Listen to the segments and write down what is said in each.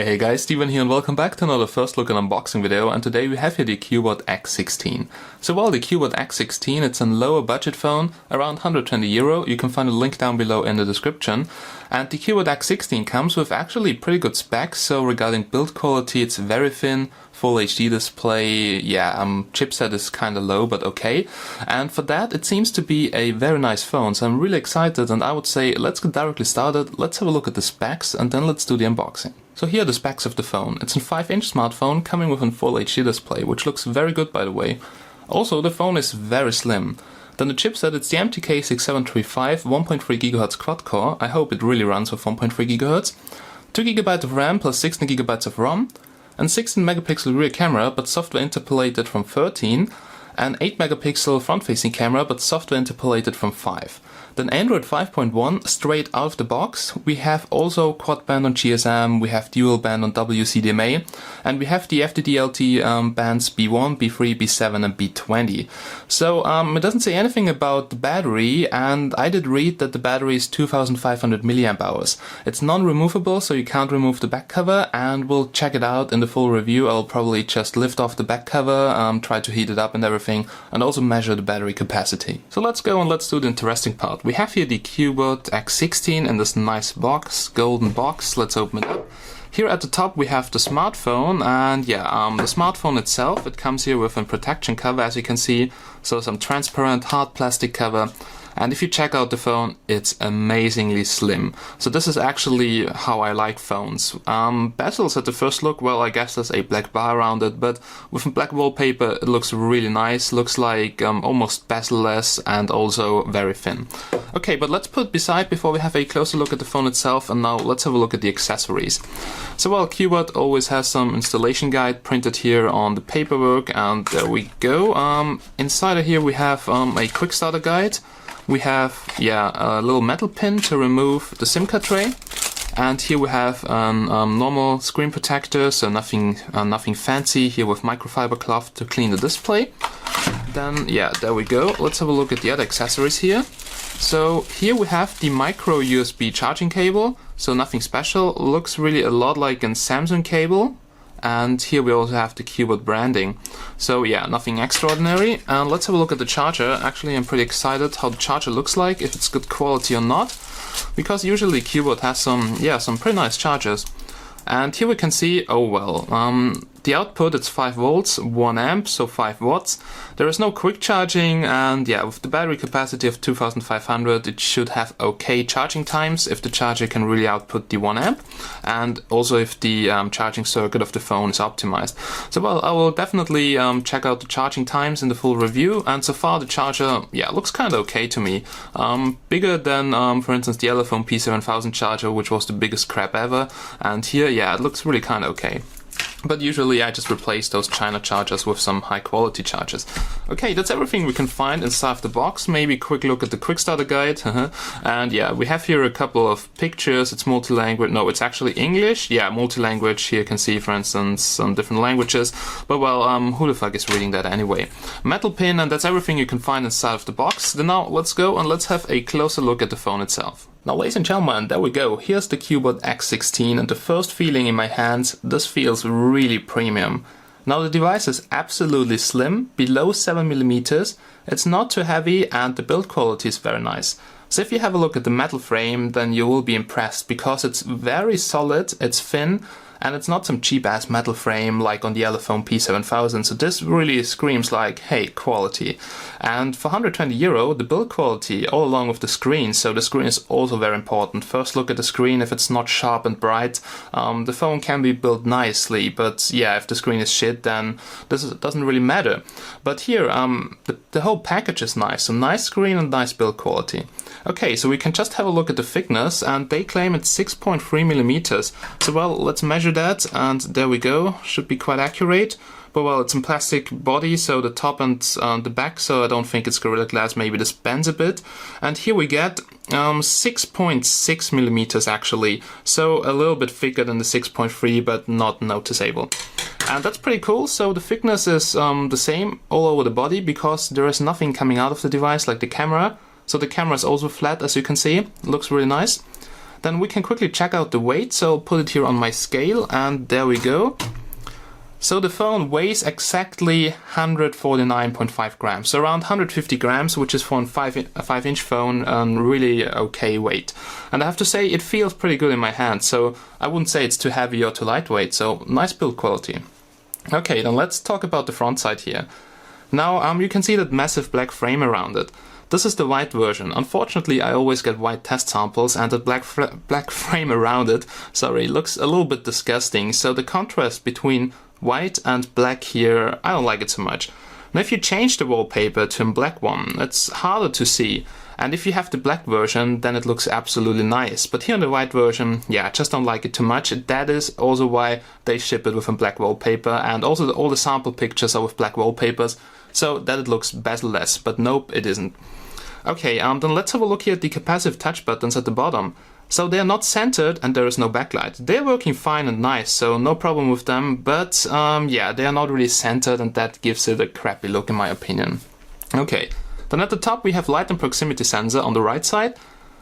Hey guys, Steven here and welcome back to another first look and unboxing video, and today we have here the Cubot X16. So while the Cubot X16, it's a lower budget phone, around €120, you can find a link down below in the description. And the Cubot X16 comes with actually pretty good specs, so regarding build quality it's very thin, full HD display, chipset is kinda low but okay. And for that it seems to be a very nice phone, so I'm really excited and I would say let's get directly started, let's have a look at the specs and then let's do the unboxing. So here are the specs of the phone. It's a 5-inch smartphone coming with a full HD display, which looks very good by the way. Also the phone is very slim. Then the chipset, it's the MTK6735 1.3 GHz quad core. I hope it really runs with 1.3 GHz. 2 GB of RAM plus 16 GB of ROM. And 16 megapixel rear camera, but software interpolated from 13. And 8 megapixel front facing camera, but software interpolated from 5. Then Android 5.1 straight out of the box. We have also quad band on GSM, we have dual band on WCDMA, and we have the FDD-LTE bands B1, B3, B7 and B20. So it doesn't say anything about the battery, and I did read that the battery is 2500 mAh. It's non-removable, so you can't remove the back cover, and we'll check it out in the full review. I'll probably just lift off the back cover, try to heat it up and everything, and also measure the battery capacity. So let's go and let's do the interesting part. We have here the Cubot X16 in this nice box, golden box. Let's open it up. Here at the top we have the smartphone, and the smartphone itself, it comes here with a protection cover, as you can see, so some transparent hard plastic cover. And if you check out the phone, it's amazingly slim. So this is actually how I like phones. Bezels at the first look, well, I guess there's a black bar around it, but with a black wallpaper it looks really nice. Looks like almost bezel-less and also very thin. Okay, but let's put it beside before we have a closer look at the phone itself, and now let's have a look at the accessories. So well, Cubot always has some installation guide printed here on the paperwork, and there we go. Inside of here we have a quick starter guide. We have a little metal pin to remove the SIM card tray, and here we have a normal screen protector, so nothing fancy. Here with microfiber cloth to clean the display. Then there we go. Let's have a look at the other accessories here. So here we have the micro USB charging cable, so nothing special. Looks really a lot like a Samsung cable. And here we also have the Cubot branding. So nothing extraordinary. And let's have a look at the charger. Actually, I'm pretty excited how the charger looks like, if it's good quality or not, because usually Cubot has some pretty nice chargers. And here we can see, the output, it's 5 volts, 1 amp, so 5 watts. There is no quick charging, and with the battery capacity of 2500, it should have okay charging times if the charger can really output the 1 amp, and also if the charging circuit of the phone is optimized. So well, I will definitely check out the charging times in the full review, and so far the charger, looks kind of okay to me. Bigger than, for instance, the Elephone P7000 charger, which was the biggest crap ever, and here, it looks really kind of okay. But usually I just replace those China chargers with some high quality chargers. Okay, that's everything we can find inside the box. Maybe a quick look at the quick starter guide. And we have here a couple of pictures. It's multi-language. No, it's actually English. Multi-language. Here you can see, for instance, some different languages. But well, who the fuck is reading that anyway? Metal pin, and that's everything you can find inside of the box. Then now let's go and let's have a closer look at the phone itself. Now ladies and gentlemen, there we go. Here's the Cubot X16, and the first feeling in my hands, this feels really premium. Now the device is absolutely slim, below 7mm, it's not too heavy, and the build quality is very nice. So if you have a look at the metal frame, then you will be impressed, because it's very solid, it's thin, and it's not some cheap ass metal frame like on the Elephone P7000, so this really screams like, hey, quality. And for €120, the build quality all along with the screen, so the screen is also very important. First look at the screen, if it's not sharp and bright, the phone can be built nicely, but if the screen is shit, then this doesn't really matter. But here, the whole package is nice, so nice screen and nice build quality. Okay, so we can just have a look at the thickness, and they claim it's 6.3mm. So well, let's measure that, and there we go, should be quite accurate. But well, it's in plastic body, so the top and the back, so I don't think it's Gorilla Glass, maybe this bends a bit. And here we get 6.6mm actually, so a little bit thicker than the 6.3, but not noticeable. And that's pretty cool. So the thickness is the same all over the body, because there is nothing coming out of the device like the camera. So the camera is also flat, as you can see. It looks really nice. then we can quickly check out the weight. So I'll put it here on my scale, and there we go. So the phone weighs exactly 149.5 grams, so around 150 grams, which is for a 5-inch phone a really okay weight. And I have to say, it feels pretty good in my hand, so I wouldn't say it's too heavy or too lightweight, so nice build quality. Okay, then let's talk about the front side here. Now you can see that massive black frame around it. This is the white version. Unfortunately, I always get white test samples, and the black frame around it, looks a little bit disgusting. So the contrast between white and black here, I don't like it so much. Now if you change the wallpaper to a black one, it's harder to see. And if you have the black version, then it looks absolutely nice. But here on the white version, yeah, I just don't like it too much. That is also why they ship it with a black wallpaper, and also all the sample pictures are with black wallpapers, so that it looks bezel-less, but nope, it isn't. Okay, then let's have a look here at the capacitive touch buttons at the bottom. So they are not centered and there is no backlight. They're working fine and nice, so no problem with them, but yeah, they are not really centered, and that gives it a crappy look in my opinion. Okay, then at the top we have light and proximity sensor on the right side.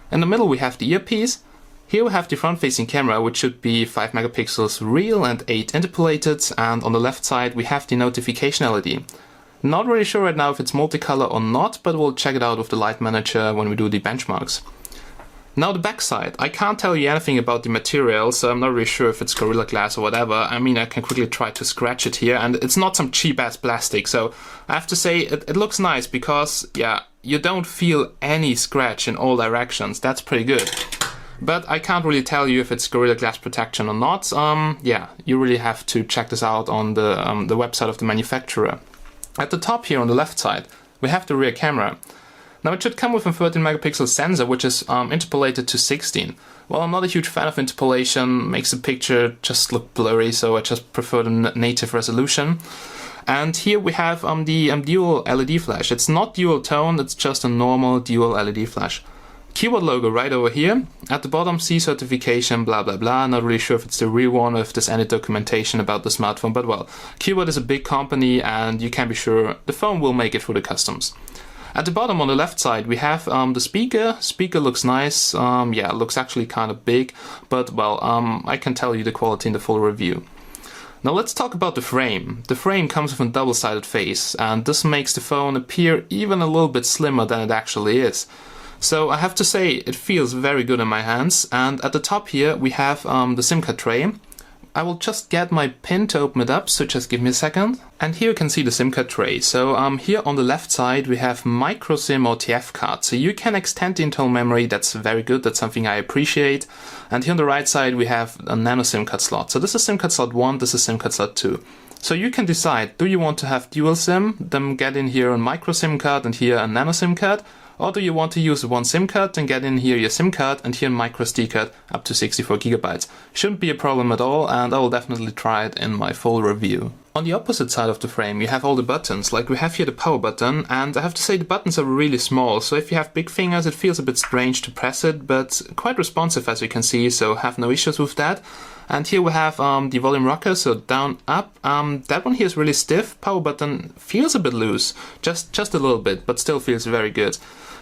In the middle we have the earpiece. Here we have the front-facing camera, which should be 5 megapixels real and 8 interpolated, and on the left side we have the notification LED. Not really sure right now if it's multicolor or not, but we'll check it out with the light manager when we do the benchmarks. Now the back side, I can't tell you anything about the material, so I'm not really sure if it's Gorilla Glass or whatever. I mean, I can quickly try to scratch it here, and it's not some cheap-ass plastic, so I have to say it looks nice because, yeah, you don't feel any scratch in all directions. That's pretty good. But I can't really tell you if it's Gorilla Glass protection or not. Yeah, you really have to check this out on the website of the manufacturer. At the top here on the left side, we have the rear camera. Now it should come with a 13 megapixel sensor, which is interpolated to 16. Well, I'm not a huge fan of interpolation, makes the picture just look blurry, so I just prefer the native resolution. And here we have the dual LED flash. It's not dual tone, it's just a normal dual LED flash. Cubot logo right over here. At the bottom, C certification, blah blah blah. Not really sure if it's the real one or if there's any documentation about the smartphone, but well, Cubot is a big company and you can be sure the phone will make it through the customs. At the bottom on the left side we have the speaker. Speaker looks nice, yeah, it looks actually kind of big, but well, I can tell you the quality in the full review. Now let's talk about the frame. The frame comes with a double-sided face, and this makes the phone appear even a little bit slimmer than it actually is. So I have to say, it feels very good in my hands, and at the top here we have the SIM card tray. I will just get my pin to open it up, so just give me a second. And here you can see the SIM card tray. So here on the left side we have micro SIM or TF card. So you can extend the internal memory, that's very good, that's something I appreciate. And here on the right side we have a Nano SIM card slot. So this is SIM card slot 1, this is SIM card slot 2. So you can decide, do you want to have dual SIM, then get in here a micro SIM card and here a Nano SIM card? Or do you want to use one SIM card and get in here your SIM card and here a micro SD card up to 64 gigabytes? Shouldn't be a problem at all, and I will definitely try it in my full review. On the opposite side of the frame you have all the buttons, like we have here the power button, and I have to say the buttons are really small, so if you have big fingers it feels a bit strange to press it, but quite responsive as you can see, so have no issues with that. And here we have the volume rocker, so down, up. That one here is really stiff. Power button feels a bit loose, just a little bit, but still feels very good.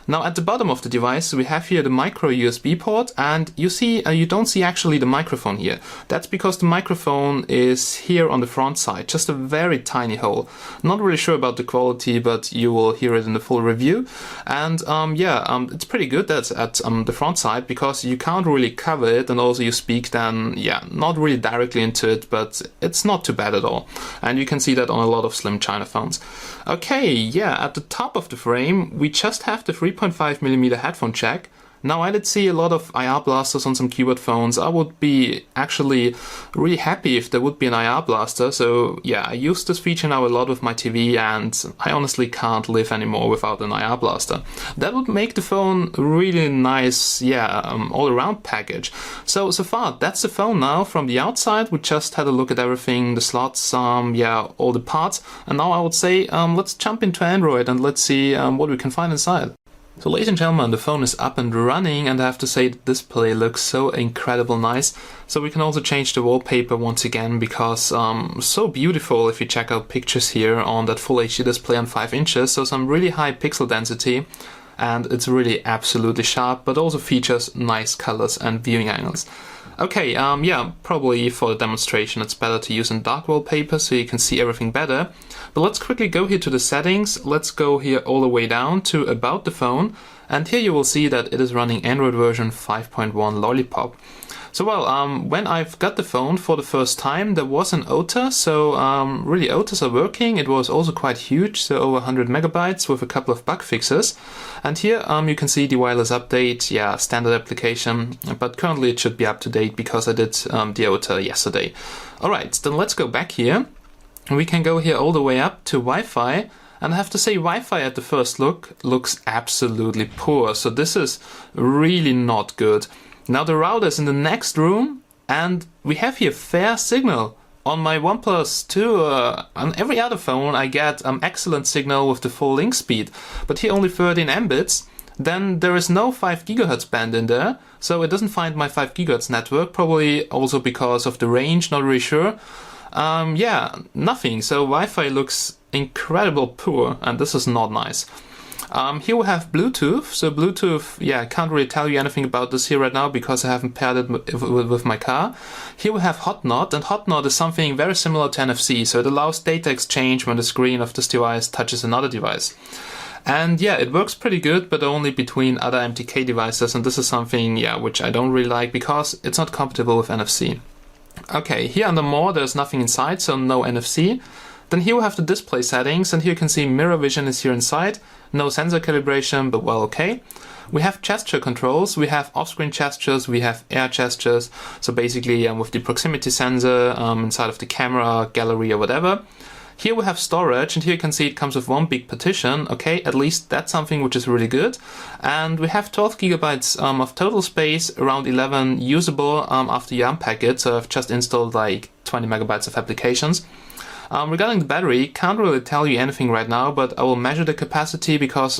Now at the bottom of the device we have here the micro USB port, and you see you don't see actually the microphone here. That's because the microphone is here on the front side, just a very tiny hole. Not really sure about the quality, but you will hear it in the full review. And yeah, it's pretty good that's at the front side, because you can't really cover it, and also you speak then, yeah, not really directly into it, but it's not too bad at all. And you can see that on a lot of slim Chinaphones. Okay, yeah, at the top of the frame we just have the 3.5mm headphone jack. Now I did see a lot of IR blasters on some Cubot phones. I would be actually really happy if there would be an IR blaster, so yeah, I use this feature now a lot with my TV, and I honestly can't live anymore without an IR blaster. That would make the phone really nice, yeah, all-around package. So far that's the phone now. From the outside we just had a look at everything, the slots, yeah, all the parts, and now I would say let's jump into Android and let's see what we can find inside. So ladies and gentlemen, the phone is up and running, and I have to say the display looks so incredible nice. So we can also change the wallpaper once again, because so beautiful if you check out pictures here on that full HD display on 5 inches, so some really high pixel density. and it's really absolutely sharp, but also features nice colors and viewing angles. Okay, yeah, probably for the demonstration it's better to use in dark wallpaper so you can see everything better. But let's quickly go here to the settings. Let's go here all the way down to About the Phone, and here you will see that it is running Android version 5.1 Lollipop. So well, when I've got the phone for the first time, there was an OTA, so really OTAs are working. It was also quite huge, so over 100 megabytes with a couple of bug fixes. And here you can see the wireless update, yeah, standard application, but currently it should be up to date because I did the OTA yesterday. Alright, then let's go back here. We can go here all the way up to Wi-Fi. And I have to say, Wi-Fi at the first look looks absolutely poor, so this is really not good. Now the router is in the next room, and we have here fair signal. On my OnePlus 2, on every other phone I get excellent signal with the full link speed, but here only 13 Mbits. Then there is no 5 GHz band in there, so it doesn't find my 5 GHz network, probably also because of the range, not really sure. Yeah, nothing, so Wi-Fi looks incredible poor, and this is not nice. Here we have Bluetooth, so Bluetooth, yeah, I can't really tell you anything about this here right now because I haven't paired it with my car. Here we have Hotknot, and Hotknot is something very similar to NFC, so it allows data exchange when the screen of this device touches another device. And yeah, it works pretty good, but only between other MTK devices, and this is something, yeah, which I don't really like because it's not compatible with NFC. Okay, here under More there's nothing inside, so no NFC. Then here we have the display settings, and here you can see mirror vision is here inside. No sensor calibration, but well, okay. We have gesture controls, we have off-screen gestures, we have air gestures. So basically with the proximity sensor inside of the camera, gallery or whatever. Here we have storage, and here you can see it comes with one big partition. Okay, at least that's something which is really good. And we have 12 gigabytes of total space, around 11 usable after you unpack it. So I've just installed like 20 megabytes of applications. Regarding the battery, can't really tell you anything right now, but I will measure the capacity because,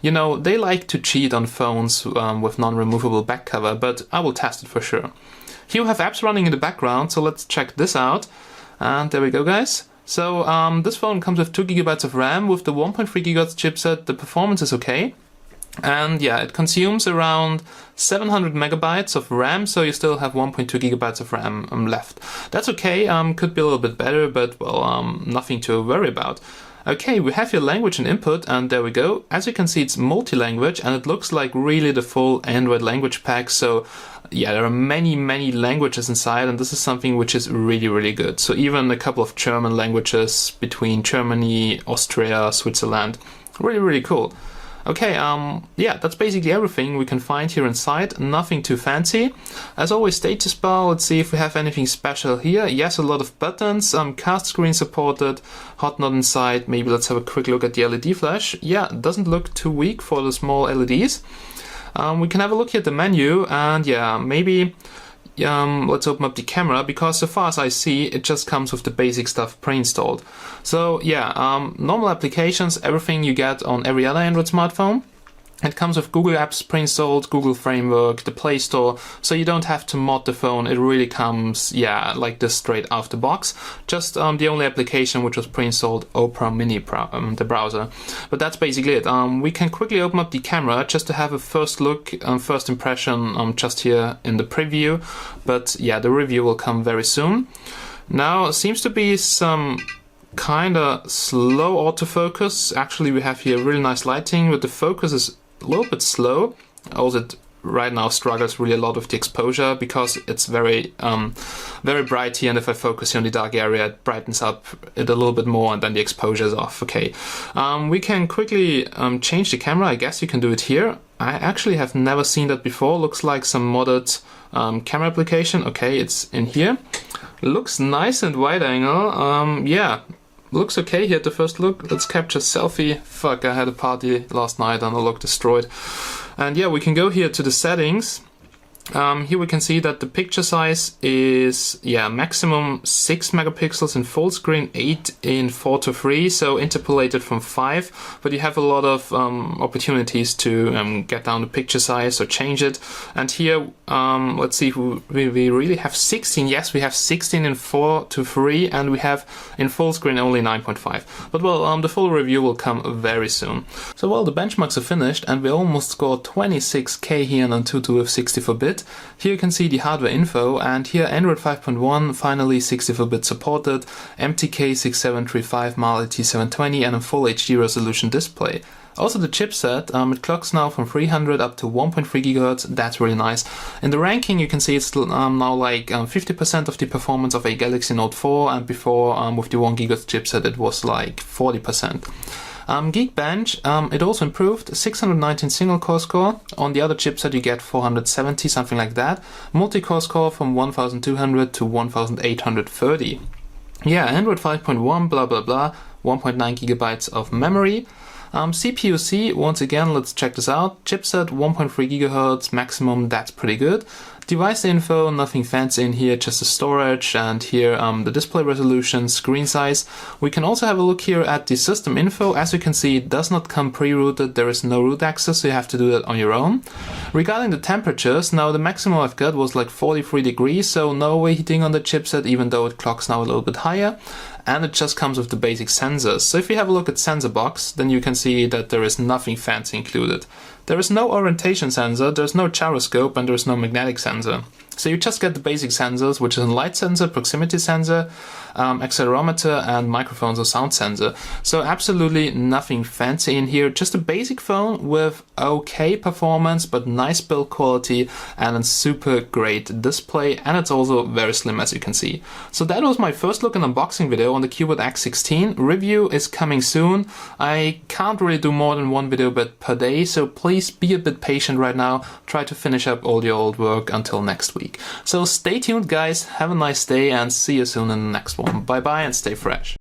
you know, they like to cheat on phones with non-removable back cover, but I will test it for sure. Here we have apps running in the background, so let's check this out. And there we go, guys. So this phone comes with 2 gigabytes of RAM with the 1.3 GHz chipset. The performance is okay. And yeah, it consumes around 700 megabytes of RAM, so you still have 1.2 gigabytes of RAM left. That's okay, could be a little bit better, but well, nothing to worry about. Okay, we have your language and input, and there we go. As you can see, it's multi-language, and it looks like really the full Android language pack, so yeah, there are many languages inside, and this is something which is really good. So even a couple of German languages between Germany, Austria, Switzerland. Really cool. Okay, yeah, that's basically everything we can find here inside. Nothing too fancy. As always, status bar. Let's see if we have anything special here. Yes, a lot of buttons. Cast screen supported. Hotknot inside. Maybe let's have a quick look at the LED flash. Yeah, it doesn't look too weak for the small LEDs. We can have a look here at the menu, and yeah, maybe let's open up the camera, because so far as I see, it just comes with the basic stuff pre-installed. So yeah, normal applications, everything you get on every other Android smartphone. It comes with Google Apps pre-installed, Google Framework, the Play Store, so you don't have to mod the phone. It really comes, yeah, like this straight out the box. Just the only application which was pre-installed, Opera Mini, the browser. But that's basically it. We can quickly open up the camera just to have a first look, first impression just here in the preview. But yeah, the review will come very soon. Now, seems to be some kinda slow autofocus. Actually, we have here really nice lighting, but the focus is a little bit slow. Also, it right now struggles really a lot with the exposure because it's very bright here, and if I focus here on the dark area, it brightens up it a little bit more, and then the exposure is off. Okay, we can quickly change the camera. I guess you can do it here. I actually have never seen that before. Looks like some modded camera application. Okay, it's in here. Looks nice and wide angle. Yeah. Looks okay here at the first look. Let's capture selfie. Fuck, I had a party last night and I look destroyed. And yeah, we can go here to the settings. Here we can see that the picture size is maximum 6 megapixels in full screen, 8 in 4:3, so interpolated from 5, but you have a lot of opportunities to get down the picture size or change it. And here, let's see if we really have 16. Yes, we have 16 in 4:3, and we have in full screen only 9.5. But well, the full review will come very soon. So well, the benchmarks are finished, and we almost scored 26K here on Antutu with 64-bit. Here you can see the hardware info, and here Android 5.1 finally 64-bit supported, MTK 6735 AT720 and a full HD resolution display. Also the chipset, it clocks now from 300 up to 1.3 GHz, that's really nice. In the ranking you can see it's now like 50% of the performance of a Galaxy Note 4, and before with the 1 GHz chipset it was like 40%. Geekbench, it also improved, 619 single-core score. On the other chipset you get 470, something like that. Multi-core score from 1200 to 1830. Yeah, Android 5.1, blah blah blah, 1.9 gigabytes of memory. CPU-C, once again, let's check this out. Chipset 1.3 GHz maximum, that's pretty good. Device info, nothing fancy in here, just the storage, and here the display resolution, screen size. We can also have a look here at the system info. As you can see, it does not come pre-rooted, there is no root access, so you have to do that on your own. Regarding the temperatures, now the maximum I've got was like 43 degrees, so no overheating on the chipset, even though it clocks now a little bit higher. And it just comes with the basic sensors. So if you have a look at sensor box, then you can see that there is nothing fancy included. There is no orientation sensor, there's no gyroscope, and there's no magnetic sensor. So you just get the basic sensors, which is a light sensor, proximity sensor, accelerometer, and microphones or sound sensor. So absolutely nothing fancy in here, just a basic phone with okay performance, but nice build quality and a super great display, and it's also very slim, as you can see. So that was my first look and unboxing video on the Cubot X16. Review is coming soon. I can't really do more than one video per day, so please be a bit patient right now. Try to finish up all your old work until next week. So stay tuned guys, have a nice day, and see you soon in the next one. Bye bye and stay fresh.